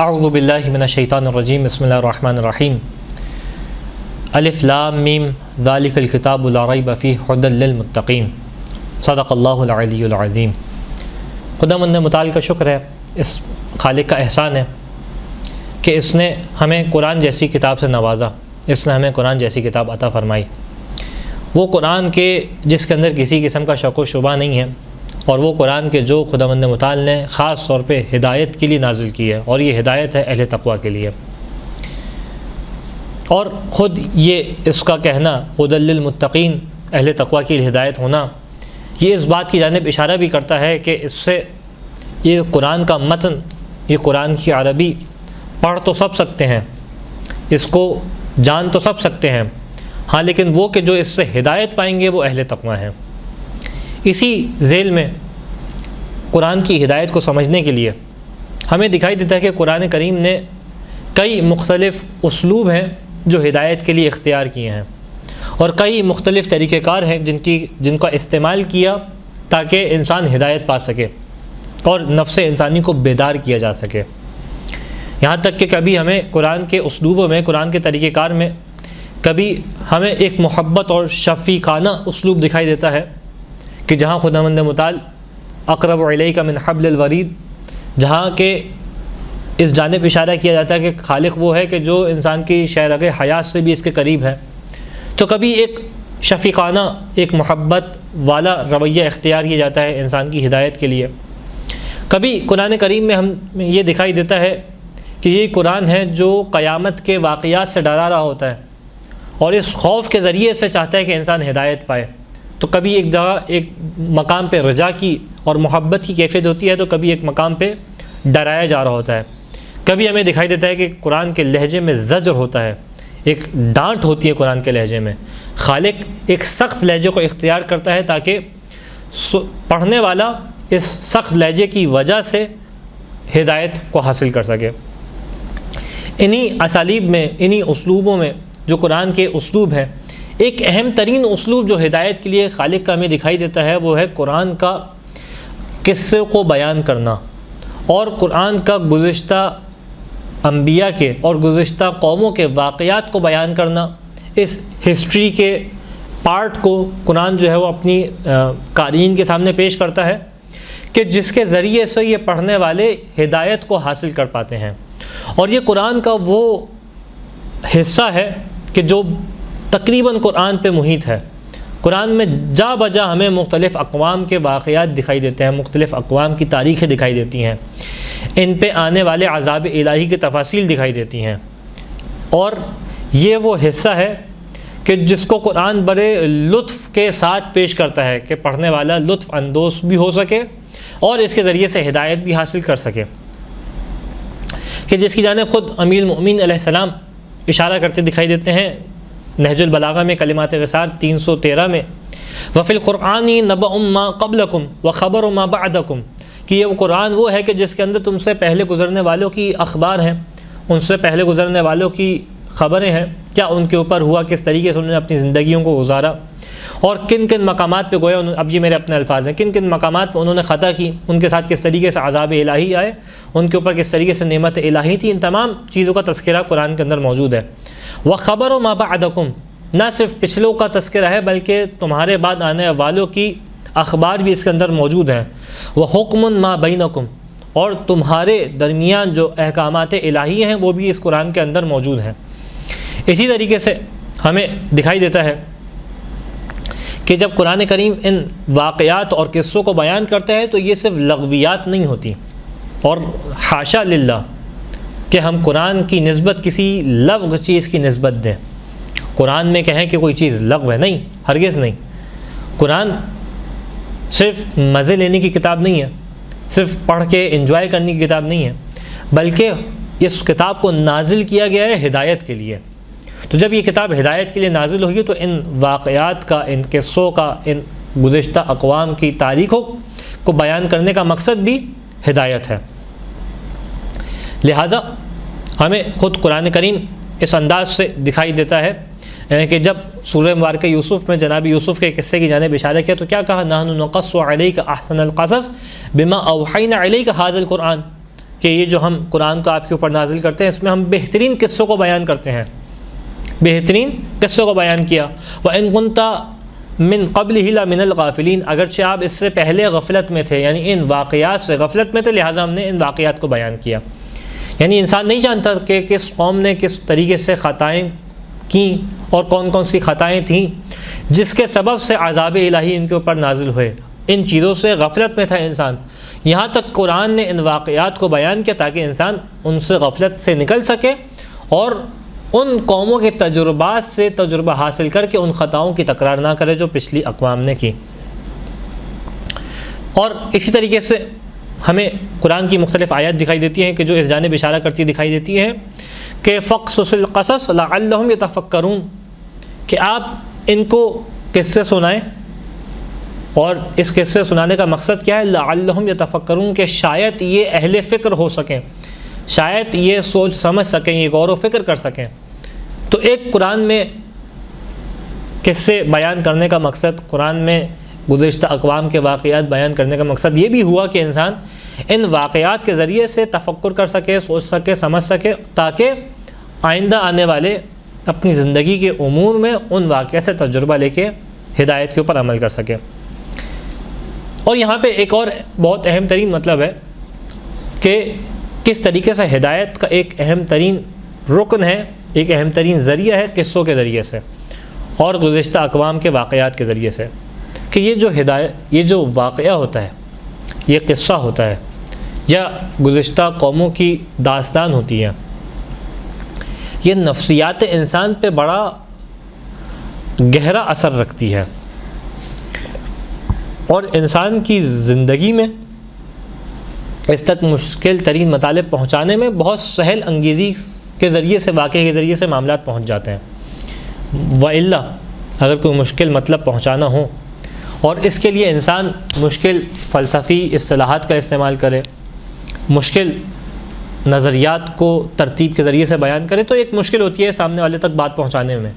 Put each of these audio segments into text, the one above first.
اعوذ باللہ من الشیطان الرجیم بسم اللہ الرحمن الرحیم الف لام میم ذالک الکتاب لا ریب فیہ ھدی للمتقین صدق اللہ العلی العظیم۔ خداوند متعال کا شکر ہے، اس خالق کا احسان ہے کہ اس نے ہمیں قرآن جیسی کتاب سے نوازا، اس نے ہمیں قرآن جیسی کتاب عطا فرمائی، وہ قرآن کے جس کے اندر کسی قسم کا شک و شبہ نہیں ہے، اور وہ قرآن کے جو خداوند متعال نے خاص طور پہ ہدایت کے لیے نازل کی ہے، اور یہ ہدایت ہے اہل تقویٰ کے لیے۔ اور خود یہ اس کا کہنا ھدی للمتقین، اہل تقویٰ کی ہدایت ہونا، یہ اس بات کی جانب اشارہ بھی کرتا ہے کہ اس سے یہ قرآن کا متن، یہ قرآن کی عربی پڑھ تو سب سکتے ہیں، اس کو جان تو سب سکتے ہیں، ہاں لیکن وہ کہ جو اس سے ہدایت پائیں گے وہ اہل تقویٰ ہیں۔ اسی ذیل میں قرآن کی ہدایت کو سمجھنے کے لیے ہمیں دکھائی دیتا ہے کہ قرآن کریم نے کئی مختلف اسلوب ہیں جو ہدایت کے لیے اختیار کیے ہیں، اور کئی مختلف طریقہ کار ہیں جن کا استعمال کیا تاکہ انسان ہدایت پا سکے اور نفس انسانی کو بیدار کیا جا سکے۔ یہاں تک کہ کبھی ہمیں قرآن کے اسلوبوں میں، قرآن کے طریقہ کار میں کبھی ہمیں ایک محبت اور شفیقانہ اسلوب دکھائی دیتا ہے کہ جہاں خداوند متعال اقرب الیک من حبل الورید، جہاں کہ اس جانب اشارہ کیا جاتا ہے کہ خالق وہ ہے کہ جو انسان کی شہرگ حیات سے بھی اس کے قریب ہے، تو کبھی ایک شفیقانہ، ایک محبت والا رویہ اختیار کیا جاتا ہے انسان کی ہدایت کے لیے۔ کبھی قرآن کریم میں ہمیں یہ دکھائی دیتا ہے کہ یہ قرآن ہے جو قیامت کے واقعات سے ڈرا رہا ہوتا ہے، اور اس خوف کے ذریعے سے چاہتا ہے کہ انسان ہدایت پائے۔ تو کبھی ایک جگہ، ایک مقام پہ رجا کی اور محبت کی کیفیت ہوتی ہے، تو کبھی ایک مقام پہ ڈرایا جا رہا ہوتا ہے۔ کبھی ہمیں دکھائی دیتا ہے کہ قرآن کے لہجے میں زجر ہوتا ہے، ایک ڈانٹ ہوتی ہے قرآن کے لہجے میں۔ خالق ایک سخت لہجے کو اختیار کرتا ہے تاکہ پڑھنے والا اس سخت لہجے کی وجہ سے ہدایت کو حاصل کر سکے۔ انہی اسالیب میں، انہی اسلوبوں میں جو قرآن کے اسلوب ہیں، ایک اہم ترین اسلوب جو ہدایت کے لیے خالق کا ہمیں دکھائی دیتا ہے وہ ہے قرآن کا قصے کو بیان کرنا، اور قرآن کا گزشتہ انبیاء کے اور گزشتہ قوموں کے واقعات کو بیان کرنا۔ اس ہسٹری کے پارٹ کو قرآن جو ہے وہ اپنی قارئین کے سامنے پیش کرتا ہے کہ جس کے ذریعے سے یہ پڑھنے والے ہدایت کو حاصل کر پاتے ہیں۔ اور یہ قرآن کا وہ حصہ ہے کہ جو تقریباً قرآن پہ محیط ہے۔ قرآن میں جا بجا ہمیں مختلف اقوام کے واقعات دکھائی دیتے ہیں، مختلف اقوام کی تاریخیں دکھائی دیتی ہیں، ان پہ آنے والے عذاب الہی کی تفاصیل دکھائی دیتی ہیں، اور یہ وہ حصہ ہے کہ جس کو قرآن بڑے لطف کے ساتھ پیش کرتا ہے کہ پڑھنے والا لطف اندوز بھی ہو سکے اور اس کے ذریعے سے ہدایت بھی حاصل کر سکے، کہ جس کی جانب خود امیر المؤمنین علیہ السلام اشارہ کرتے دکھائی دیتے ہیں نہج البلاغہ میں کلمات قصار 313 میں، وفی القرآن نبأ ما قبلکم وخبر ما بعدکم، کہ یہ وہ قرآن وہ ہے کہ جس کے اندر تم سے پہلے گزرنے والوں کی اخبار ہیں، ان سے پہلے گزرنے والوں کی خبریں ہیں، کیا ان کے اوپر ہوا، کس طریقے سے انہوں نے اپنی زندگیوں کو گزارا، اور کن کن مقامات پہ گویا، اب یہ میرے اپنے الفاظ ہیں، کن کن مقامات پہ انہوں نے خطا کی، ان کے ساتھ کس طریقے سے عذاب الہی آئے، ان کے اوپر کس طریقے سے نعمت الہی تھی، ان تمام چیزوں کا تذکرہ قرآن کے اندر موجود ہے۔ وَخَبَرُ مَا بَعْدَكُمْ، نہ صرف پچھلوں کا تذکرہ ہے بلکہ تمہارے بعد آنے والوں کی اخبار بھی اس کے اندر موجود ہیں۔ وَحُكْمٌ مَا بَيْنَكُمْ، اور تمہارے درمیان جو احکامات الہی ہیں وہ بھی اس قرآن کے اندر موجود ہیں۔ اسی طریقے سے ہمیں دکھائی دیتا ہے کہ جب قرآن کریم ان واقعات اور قصوں کو بیان کرتا ہے تو یہ صرف لغویات نہیں ہوتی، اور حاشا للہ کہ ہم قرآن کی نسبت کسی لغو چیز کی نسبت دیں، قرآن میں کہیں کہ کوئی چیز لغو ہے، نہیں، ہرگز نہیں۔ قرآن صرف مزے لینے کی کتاب نہیں ہے، صرف پڑھ کے انجوائے کرنے کی کتاب نہیں ہے، بلکہ اس کتاب کو نازل کیا گیا ہے ہدایت کے لیے۔ تو جب یہ کتاب ہدایت کے لیے نازل ہوگی تو ان واقعات کا، ان قصوں کا، ان گزشتہ اقوام کی تاریخوں کو بیان کرنے کا مقصد بھی ہدایت ہے۔ لہٰذا ہمیں خود قرآن کریم اس انداز سے دکھائی دیتا ہے کہ جب سورہ مبارکہ یوسف میں جناب یوسف کے قصے کی جانب اشارہ کیا تو کیا کہا، نحن نقص علیک احسن القصص بما اوحینا الیک ھذا القرآن، کہ یہ جو ہم قرآن کو آپ کے اوپر نازل کرتے ہیں اس میں ہم بہترین قصوں کو بیان کرتے ہیں، بہترین قصوں کو بیان کیا۔ وَإِن كُنْتَ مِن قَبْلِهِ لَمِنَ الْغَافِلِينَ، اگرچہ آپ اس سے پہلے غفلت میں تھے، یعنی ان واقعات سے غفلت میں تھے، لہٰذا ہم نے ان واقعات کو بیان کیا۔ یعنی انسان نہیں جانتا کہ کس قوم نے کس طریقے سے خطائیں کیں اور کون کون سی خطائیں تھیں جس کے سبب سے عذاب الہی ان کے اوپر نازل ہوئے۔ ان چیزوں سے غفلت میں تھا انسان، یہاں تک قرآن نے ان واقعات کو بیان کیا تاکہ انسان ان سے غفلت سے نکل سکے اور ان قوموں کے تجربات سے تجربہ حاصل کر کے ان خطاؤں کی تکرار نہ کرے جو پچھلی اقوام نے کی۔ اور اسی طریقے سے ہمیں قرآن کی مختلف آیات دکھائی دیتی ہیں کہ جو اس جانب اشارہ کرتی دکھائی دیتی ہیں کہ فَقْصُصِ الْقَصَصَ لَعَلَّهُمْ يَتَفَكَّرُونَ، کہ آپ ان کو قصے سنائیں، اور اس قصے سنانے کا مقصد کیا ہے؟ لَعَلَّهُمْ يَتَفَكَّرُونَ، کہ شاید یہ اہل فکر ہو سکیں، شاید یہ سوچ سمجھ سکیں، یہ غور و فکر کر سکیں۔ تو ایک قرآن میں قصے بیان کرنے کا مقصد، قرآن میں گزشتہ اقوام کے واقعات بیان کرنے کا مقصد یہ بھی ہوا کہ انسان ان واقعات کے ذریعے سے تفکر کر سکے، سوچ سکے، سمجھ سکے، تاکہ آئندہ آنے والے اپنی زندگی کے امور میں ان واقعات سے تجربہ لے کے ہدایت کے اوپر عمل کر سکے۔ اور یہاں پہ ایک اور بہت اہم ترین مطلب ہے کہ کس طریقے سے ہدایت کا ایک اہم ترین رکن ہے، ایک اہم ترین ذریعہ ہے قصوں کے ذریعے سے اور گزشتہ اقوام کے واقعات کے ذریعے سے، کہ یہ جو واقعہ ہوتا ہے، یہ قصہ ہوتا ہے یا گزشتہ قوموں کی داستان ہوتی ہے، یہ نفسیات انسان پہ بڑا گہرا اثر رکھتی ہے اور انسان کی زندگی میں اس تک مشکل ترین مطالب پہنچانے میں بہت سہل انگیزی کے ذریعے سے، واقعے کے ذریعے سے معاملات پہنچ جاتے ہیں۔ وَإِلَّا اگر کوئی مشکل مطلب پہنچانا ہو اور اس کے لیے انسان مشکل فلسفی اصطلاحات کا استعمال کرے، مشکل نظریات کو ترتیب کے ذریعے سے بیان کرے، تو ایک مشکل ہوتی ہے سامنے والے تک بات پہنچانے میں۔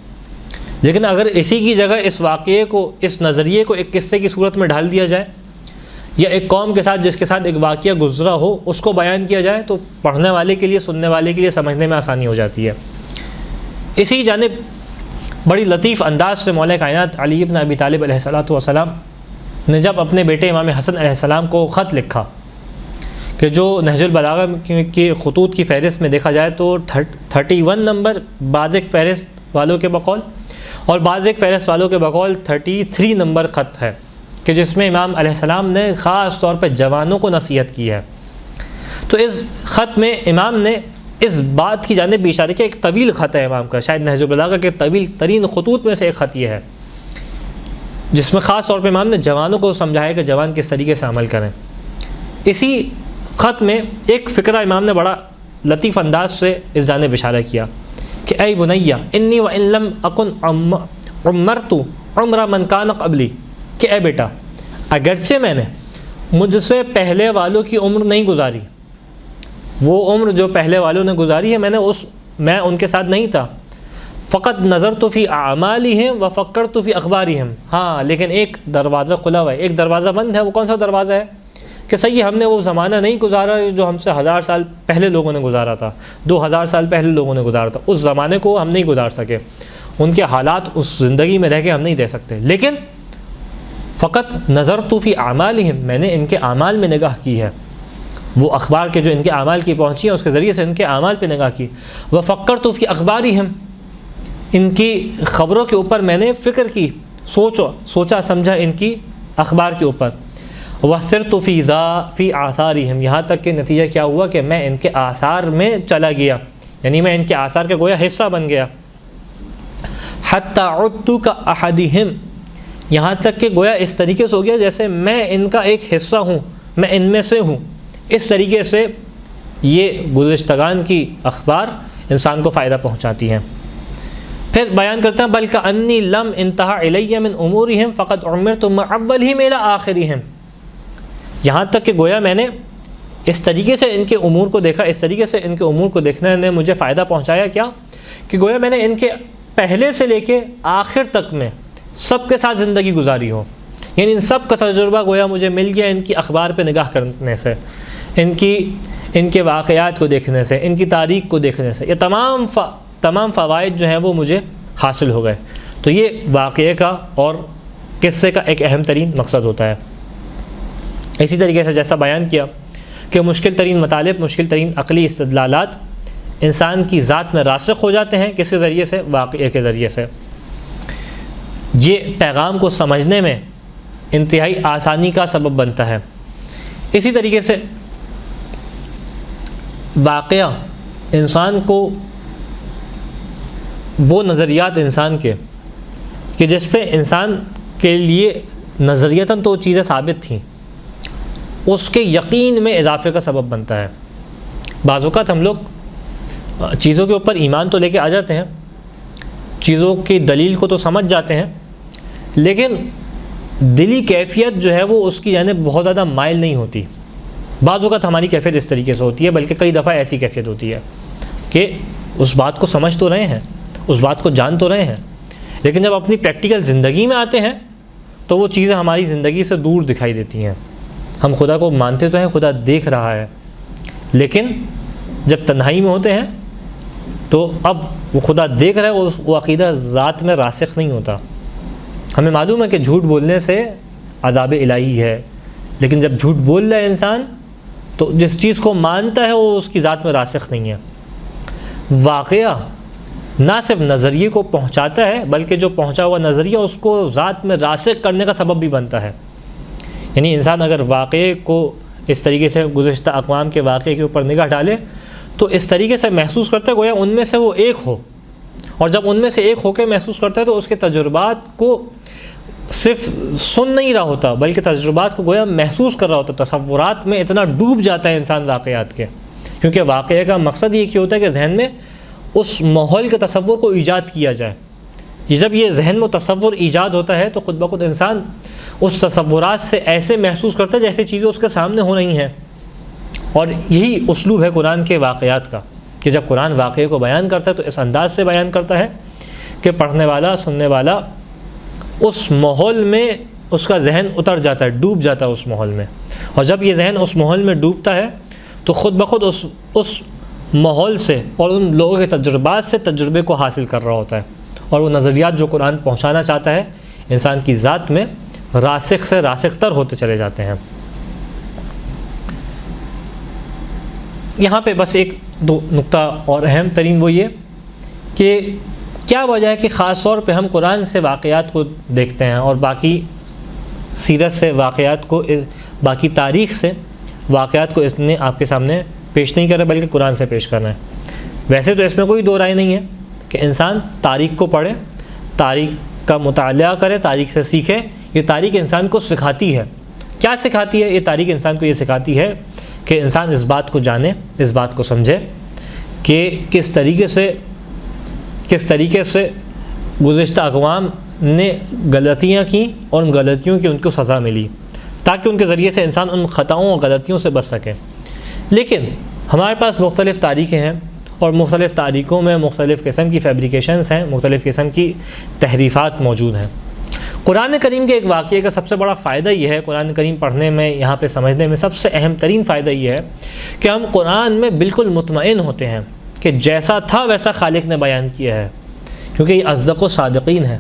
لیکن اگر اسی کی جگہ اس واقعے کو، اس نظریے کو ایک قصے کی صورت میں ڈھال دیا جائے، یا ایک قوم کے ساتھ جس کے ساتھ ایک واقعہ گزرا ہو اس کو بیان کیا جائے، تو پڑھنے والے کے لیے، سننے والے کے لیے سمجھنے میں آسانی ہو جاتی ہے۔ اسی جانب بڑی لطیف انداز سے مولا کائنات علی بن ابی طالب علیہ السلام نے جب اپنے بیٹے امام حسن علیہ السلام کو خط لکھا، کہ جو نہج البلاغہ کی خطوط کی فہرست میں دیکھا جائے تو 31 نمبر بعض ایک فہرست والوں کے بقول اور بعض ایک فہرست والوں کے بقول 33 نمبر خط ہے، کہ جس میں امام علیہ السلام نے خاص طور پہ جوانوں کو نصیحت کی ہے۔ تو اس خط میں امام نے اس بات کی جانب بھی اشارہ کیا، ایک طویل خط ہے امام کا، شاید نہج البلاغہ کے طویل ترین خطوط میں سے ایک خط یہ ہے، جس میں خاص طور پہ امام نے جوانوں کو سمجھایا کہ جوان کس طریقے سے عمل کریں۔ اسی خط میں ایک فقرہ امام نے بڑا لطیف انداز سے اس جانب اشارہ کیا کہ اے بنیہ انی وان لم اکن عمرت عمر من کان قبلی، کہ اے بیٹا اگرچہ میں نے مجھ سے پہلے والوں کی عمر نہیں گزاری، وہ عمر جو پہلے والوں نے گزاری ہے میں ان کے ساتھ نہیں تھا، فقط نظرت فی اعمالہم وفکرت فی اخبارہم، ہاں لیکن ایک دروازہ کھلا ہوا ہے، ایک دروازہ بند ہے۔ وہ کون سا دروازہ ہے؟ کہ صحیح ہم نے وہ زمانہ نہیں گزارا جو ہم سے 1000 سال پہلے لوگوں نے گزارا تھا، 2000 سال پہلے لوگوں نے گزارا تھا، اس زمانے کو ہم نہیں گزار سکے، ان کے حالات اس زندگی میں رہ کے ہم نہیں دے سکتے، لیکن فقط نظرت فی اعمالہم، میں نے ان کے اعمال میں نگاہ کی ہے، وہ اخبار کے جو ان کے اعمال کی پہنچی ہیں اس کے ذریعے سے ان کے اعمال پہ نگاہ کی، وفکرت فی اخبارہم، ان کی خبروں کے اوپر میں نے فکر کی، سوچا سمجھا ان کی اخبار کے اوپر، وَسِرْتُ فی آثارہم، یہاں تک کہ نتیجہ کیا ہوا کہ میں ان کے آثار میں چلا گیا، یعنی میں ان کے آثار کا گویا حصہ بن گیا، حَتَّى عُدْتُ كَأَحَدِهِمْ، یہاں تک کہ گویا اس طریقے سے ہو گیا جیسے میں ان کا ایک حصہ ہوں، میں ان میں سے ہوں۔ اس طریقے سے یہ گزشتگان کی اخبار انسان کو فائدہ پہنچاتی ہیں۔ پھر بیان کرتے ہیں بلکہ انی لم انتہا الیہ من امورہم فقط عمرت مع اولہم الی آخرہم، یہاں تک کہ گویا میں نے اس طریقے سے ان کے امور کو دیکھا، اس طریقے سے ان کے امور کو دیکھنے نے مجھے فائدہ پہنچایا کیا کہ گویا میں نے ان کے پہلے سے لے کے آخر تک میں سب کے ساتھ زندگی گزاری ہو، یعنی ان سب کا تجربہ گویا مجھے مل گیا ان کی اخبار پہ نگاہ کرنے سے، ان کے واقعات کو دیکھنے سے، ان کی تاریخ کو دیکھنے سے یہ تمام فوائد جو ہیں وہ مجھے حاصل ہو گئے۔ تو یہ واقعے کا اور قصے کا ایک اہم ترین مقصد ہوتا ہے۔ اسی طریقے سے جیسا بیان کیا کہ مشکل ترین مطالب، مشکل ترین عقلی استدلالات انسان کی ذات میں راسخ ہو جاتے ہیں، کس کے ذریعے سے؟ واقعے کے ذریعے سے۔ یہ پیغام کو سمجھنے میں انتہائی آسانی کا سبب بنتا ہے۔ اسی طریقے سے واقعہ انسان کو وہ نظریات انسان کے کہ جس پہ انسان کے لیے نظریتاً تو چیزیں ثابت تھیں، اس کے یقین میں اضافے کا سبب بنتا ہے۔ بعض اوقات ہم لوگ چیزوں کے اوپر ایمان تو لے کے آ جاتے ہیں، چیزوں کی دلیل کو تو سمجھ جاتے ہیں، لیکن دلی کیفیت جو ہے وہ اس کی جانب بہت زیادہ مائل نہیں ہوتی۔ بعض اوقات ہماری کیفیت اس طریقے سے ہوتی ہے، بلکہ کئی دفعہ ایسی کیفیت ہوتی ہے کہ اس بات کو سمجھ تو رہے ہیں، اس بات کو جان تو رہے ہیں، لیکن جب اپنی پریکٹیکل زندگی میں آتے ہیں تو وہ چیزیں ہماری زندگی سے دور دکھائی دیتی ہیں۔ ہم خدا کو مانتے تو ہیں، خدا دیکھ رہا ہے، لیکن جب تنہائی میں ہوتے ہیں تو اب وہ خدا دیکھ رہا ہے، وہ عقیدہ ذات میں راسخ نہیں ہوتا۔ ہمیں معلوم ہے کہ جھوٹ بولنے سے عذاب الہی ہے، لیکن جب جھوٹ بول رہا ہے انسان تو جس چیز کو مانتا ہے وہ اس کی ذات میں راسخ نہیں ہے۔ واقعہ نہ صرف نظریے کو پہنچاتا ہے، بلکہ جو پہنچا ہوا نظریہ اس کو ذات میں راسخ کرنے کا سبب بھی بنتا ہے۔ یعنی انسان اگر واقعے کو اس طریقے سے گزشتہ اقوام کے واقعے کے اوپر نگاہ ڈالے تو اس طریقے سے محسوس کرتا ہے گویا ان میں سے وہ ایک ہو، اور جب ان میں سے ایک ہو کے محسوس کرتا ہے تو اس کے تجربات کو صرف سن نہیں رہا ہوتا، بلکہ تجربات کو گویا محسوس کر رہا ہوتا۔ تصورات میں اتنا ڈوب جاتا ہے انسان واقعات کے، کیونکہ واقعے کا مقصد یہ ہوتا ہے کہ ذہن میں اس ماحول کے تصور کو ایجاد کیا جائے۔ جب یہ ذہن میں تصور ایجاد ہوتا ہے تو خود بخود انسان اس تصورات سے ایسے محسوس کرتا ہے جیسے چیزیں اس کے سامنے ہو رہی ہیں۔ اور یہی اسلوب ہے قرآن کے واقعات کا، کہ جب قرآن واقعے کو بیان کرتا ہے تو اس انداز سے بیان کرتا ہے کہ پڑھنے والا، سننے والا اس ماحول میں اس کا ذہن اتر جاتا ہے، ڈوب جاتا ہے اس ماحول میں۔ اور جب یہ ذہن اس ماحول میں ڈوبتا ہے تو خود بخود اس ماحول سے اور ان لوگوں کے تجربات سے تجربے کو حاصل کر رہا ہوتا ہے، اور وہ نظریات جو قرآن پہنچانا چاہتا ہے انسان کی ذات میں راسخ سے راسخ تر ہوتے چلے جاتے ہیں۔ یہاں پہ بس ایک دو نقطہ اور اہم ترین وہ یہ کہ کیا وجہ ہے کہ خاص طور پہ ہم قرآن سے واقعات کو دیکھتے ہیں اور باقی سیرت سے واقعات کو، باقی تاریخ سے واقعات کو اس نے آپ کے سامنے پیش نہیں کر رہے بلکہ قرآن سے پیش کر رہے ہیں۔ ویسے تو اس میں کوئی دو رائے نہیں ہے کہ انسان تاریخ کو پڑھے، تاریخ کا مطالعہ کرے، تاریخ سے سیکھے۔ یہ تاریخ انسان کو سکھاتی ہے۔ کیا سکھاتی ہے؟ یہ تاریخ انسان کو یہ سکھاتی ہے کہ انسان اس بات کو جانے، اس بات کو سمجھے کہ کس طریقے سے گزشتہ اقوام نے غلطیاں کی اور ان غلطیوں کی ان کو سزا ملی، تاکہ ان کے ذریعے سے انسان ان خطاؤں اور غلطیوں سے بچ سکے۔ لیکن ہمارے پاس مختلف تاریخیں ہیں، اور مختلف تاریخوں میں مختلف قسم کی فیبریکیشنز ہیں، مختلف قسم کی تحریفات موجود ہیں۔ قرآن کریم کے ایک واقعے کا سب سے بڑا فائدہ یہ ہے، قرآن کریم پڑھنے میں، یہاں پہ سمجھنے میں سب سے اہم ترین فائدہ یہ ہے کہ ہم قرآن میں بالکل مطمئن ہوتے ہیں کہ جیسا تھا ویسا خالق نے بیان کیا ہے، کیونکہ یہ اصدق و صادقین ہے۔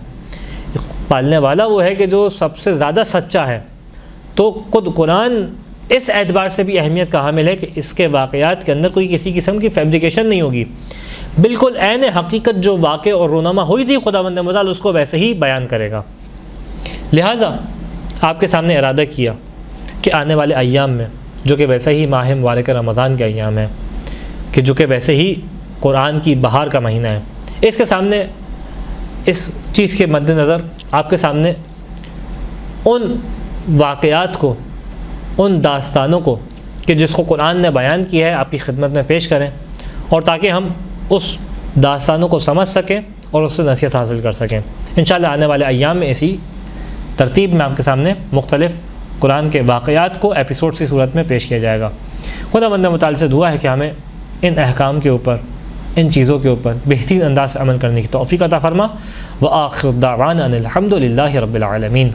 پالنے والا وہ ہے کہ جو سب سے زیادہ سچا ہے۔ تو خود قرآن اس اعتبار سے بھی اہمیت کا حامل ہے کہ اس کے واقعات کے اندر کوئی کسی قسم کی فیبریکیشن نہیں ہوگی، بالکل عین حقیقت جو واقع اور رونما ہوئی تھی خداوند متعال اس کو ویسے ہی بیان کرے گا۔ لہٰذا آپ کے سامنے ارادہ کیا کہ آنے والے ایام میں، جو کہ ویسے ہی ماہ مبارک رمضان کے ایام ہیں، کہ جو کہ ویسے ہی قرآن کی بہار کا مہینہ ہے، اس کے سامنے، اس چیز کے مد نظر آپ کے سامنے ان واقعات کو، ان داستانوں کو کہ جس کو قرآن نے بیان کیا ہے آپ کی خدمت میں پیش کریں، اور تاکہ ہم اس داستانوں کو سمجھ سکیں اور اس سے نصیحت حاصل کر سکیں۔ انشاءاللہ آنے والے ایام میں اسی ترتیب میں آپ کے سامنے مختلف قرآن کے واقعات کو ایپیسوڈ کی صورت میں پیش کیا جائے گا۔ خداوند متعال سے دعا ہے کہ ہمیں ان احکام کے اوپر، ان چیزوں کے اوپر بہترین انداز سے عمل کرنے کی توفیق عطا فرما۔ وآخر دعوانا ان الحمد للہ رب العالمین۔